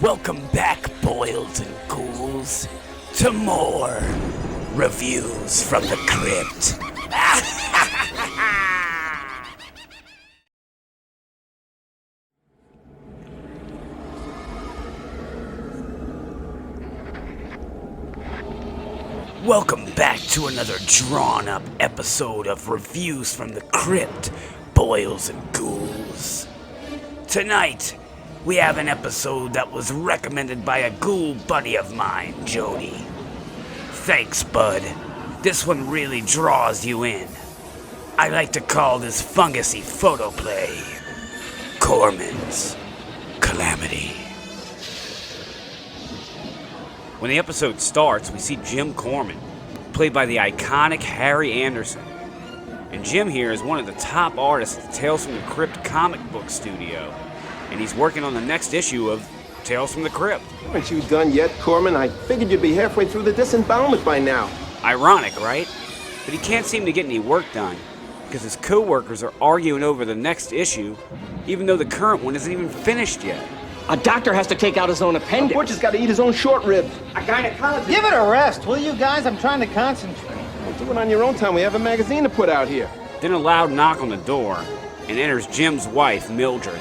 Welcome back, boils and ghouls, to more reviews from the Crypt. Welcome back to another drawn-up episode of Reviews from the Crypt, boils and ghouls. Tonight, we have an episode that was recommended by a ghoul buddy of mine, Jody. Thanks, bud. This one really draws you in. I like to call this fungusy photoplay Korman's Kalamity. When the episode starts, we see Jim Korman, played by the iconic Harry Anderson. And Jim here is one of the top artists at the Tales from the Crypt comic book studio. And he's working on the next issue of Tales from the Crypt. Aren't you done yet, Korman? I figured you'd be halfway through the disembowelment by now. Ironic, right? But he can't seem to get any work done, because his co-workers are arguing over the next issue, even though the current one isn't even finished yet. A doctor has to take out his own appendix. A butcher's got to eat his own short ribs. A gynecologist. Give it a rest, will you guys? I'm trying to concentrate. Well, do it on your own time. We have a magazine to put out here. Then a loud knock on the door, and enters Jim's wife, Mildred.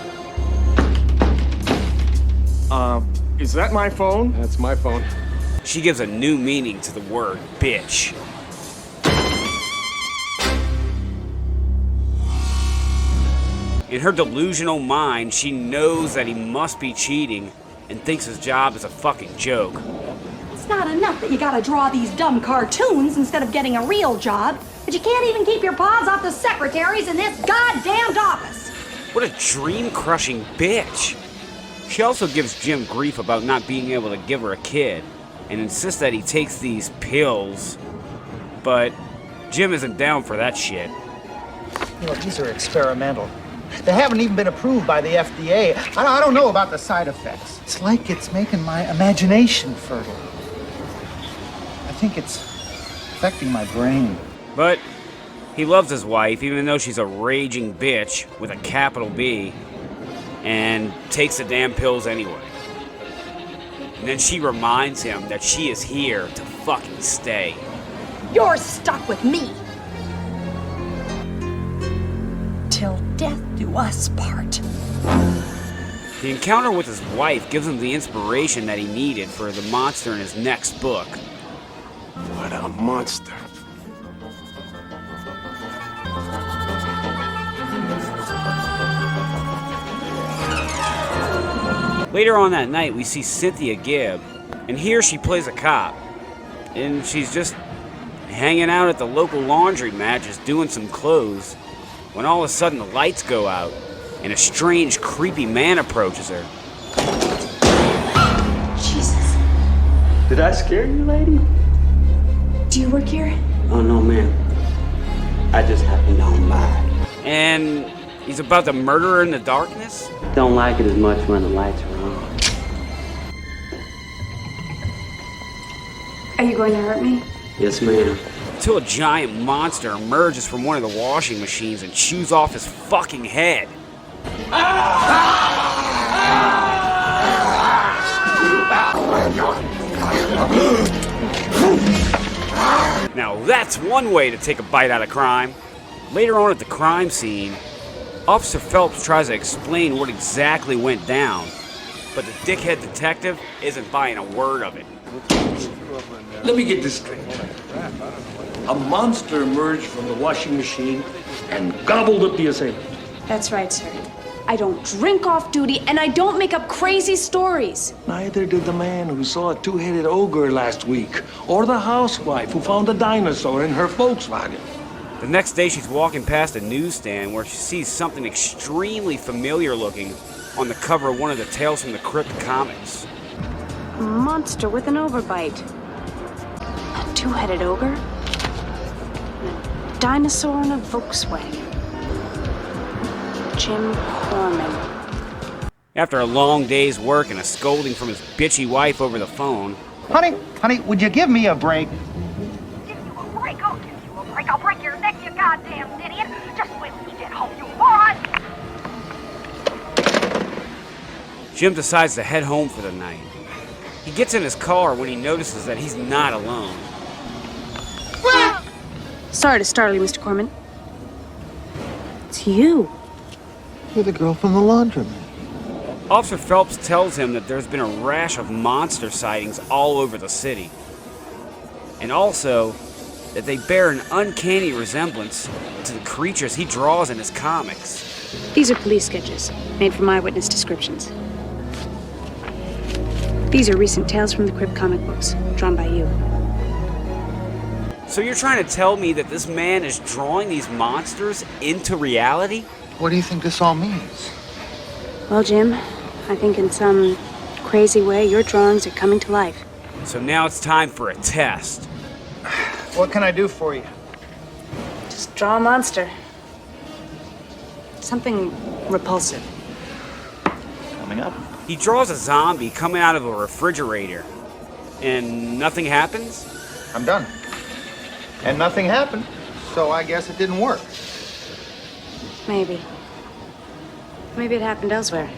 Is that my phone? That's my phone. She gives a new meaning to the word bitch. In her delusional mind, she knows that he must be cheating and thinks his job is a fucking joke. It's not enough that you gotta draw these dumb cartoons instead of getting a real job, but you can't even keep your paws off the secretaries in this goddamned office. What a dream-crushing bitch. She also gives Jim grief about not being able to give her a kid and insists that he takes these pills. But Jim isn't down for that shit. You know, these are experimental. They haven't even been approved by the FDA. I don't know about the side effects. It's like it's making my imagination fertile. I think it's affecting my brain. But he loves his wife, even though she's a raging bitch with a capital B, and takes the damn pills anyway. And then she reminds him that she is here to fucking stay. You're stuck with me. Till death do us part. The encounter with his wife gives him the inspiration that he needed for the monster in his next book. What a monster. Later on that night, we see Cynthia Gibb, and here she plays a cop. And she's just hanging out at the local laundromat, just doing some clothes, when all of a sudden the lights go out, and a strange, creepy man approaches her. Jesus. Did I scare you, lady? Do you work here? Oh, no, ma'am. I just happened on by. And he's about to murder her in the darkness? Don't like it as much when the lights are on. Are you going to hurt me? Yes, ma'am. Until a giant monster emerges from one of the washing machines and chews off his fucking head. Now that's one way to take a bite out of crime. Later on at the crime scene, Officer Phelps tries to explain what exactly went down, but the dickhead detective isn't buying a word of it. Let me get this straight. A monster emerged from the washing machine and gobbled up the assailant. That's right, sir. I don't drink off duty, and I don't make up crazy stories. Neither did the man who saw a two-headed ogre last week, or the housewife who found a dinosaur in her Volkswagen. The next day, she's walking past a newsstand where she sees something extremely familiar looking on the cover of one of the Tales from the Crypt comics. A monster with an overbite. A two-headed ogre. And a dinosaur in a Volkswagen. Jim Korman. After a long day's work and a scolding from his bitchy wife over the phone... Honey, would you give me a break? Give you a break? I'll give you a break. I'll break your neck, you goddamn idiot. Just wait till you get home, you moron. Jim decides to head home for the night. He gets in his car when he notices that he's not alone. Sorry to startle you, Mr. Korman. It's you. You're the girl from the laundromat. Officer Phelps tells him that there's been a rash of monster sightings all over the city. And also, that they bear an uncanny resemblance to the creatures he draws in his comics. These are police sketches, made from eyewitness descriptions. These are recent tales from the Crypt comic books, drawn by you. So you're trying to tell me that this man is drawing these monsters into reality? What do you think this all means? Well, Jim, I think in some crazy way your drawings are coming to life. So now it's time for a test. What can I do for you? Just draw a monster. Something repulsive. Coming up. He draws a zombie coming out of a refrigerator. And nothing happens? I'm done. And nothing happened, so I guess it didn't work. Maybe. Maybe it happened elsewhere.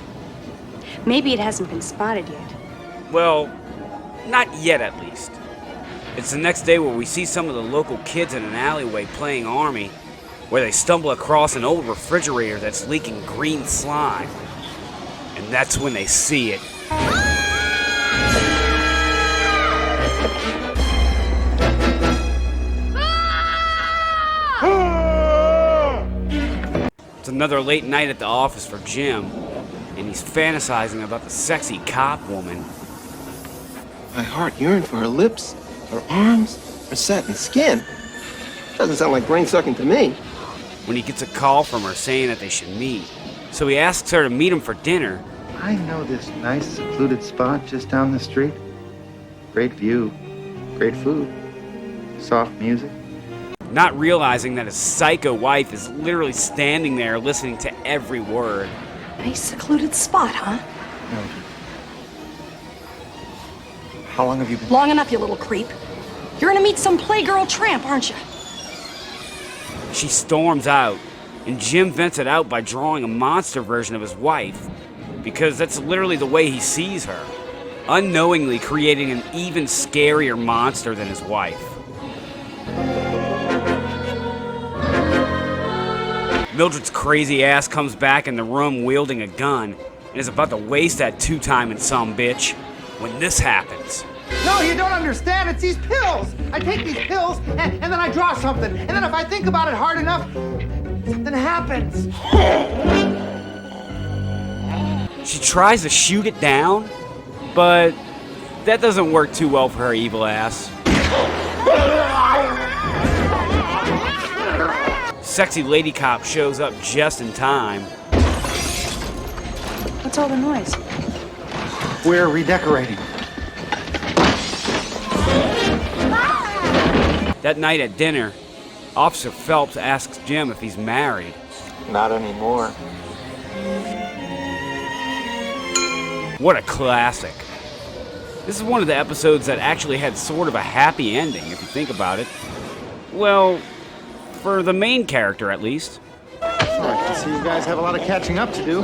Maybe it hasn't been spotted yet. Well, not yet at least. It's the next day where we see some of the local kids in an alleyway playing Army, where they stumble across an old refrigerator that's leaking green slime. And that's when they see it. It's another late night at the office for Jim, and he's fantasizing about the sexy cop woman. My heart yearned for her lips, her arms, her satin skin. Doesn't sound like brain-sucking to me. When he gets a call from her saying that they should meet. So he asks her to meet him for dinner. I know this nice, secluded spot just down the street. Great view, great food, soft music. Not realizing that his psycho wife is literally standing there listening to every word. Nice secluded spot, huh? Mildred. How long have you been? Long enough, you little creep. You're gonna meet some playgirl tramp, aren't you? She storms out, and Jim vents it out by drawing a monster version of his wife, because that's literally the way he sees her, unknowingly creating an even scarier monster than his wife. Mildred's crazy ass comes back in the room wielding a gun and is about to waste that two-timing sumbitch when this happens. No, you don't understand. It's these pills. I take these pills and then I draw something. And then if I think about it hard enough, something happens. She tries to shoot it down, but that doesn't work too well for her evil ass. Sexy lady cop shows up just in time. What's all the noise? We're redecorating. That night at dinner, Officer Phelps asks Jim if he's married. Not anymore. What a classic. This is one of the episodes that actually had sort of a happy ending, if you think about it. Well, for the main character at least. Sorry, I see you guys have a lot of catching up to do.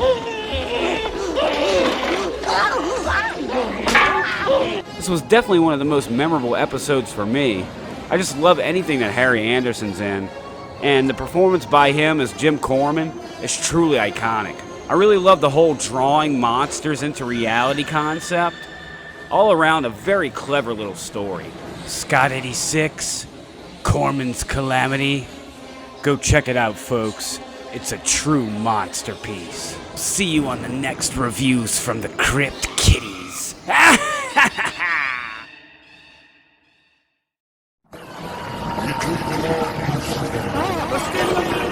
This was definitely one of the most memorable episodes for me. I just love anything that Harry Anderson's in, and the performance by him as Jim Korman is truly iconic. I really love the whole drawing monsters into reality concept. All around a very clever little story. Scott 86, Korman's Kalamity. Go check it out, folks. It's a true monster piece. See you on the next reviews from the Crypt Kitties. Let's get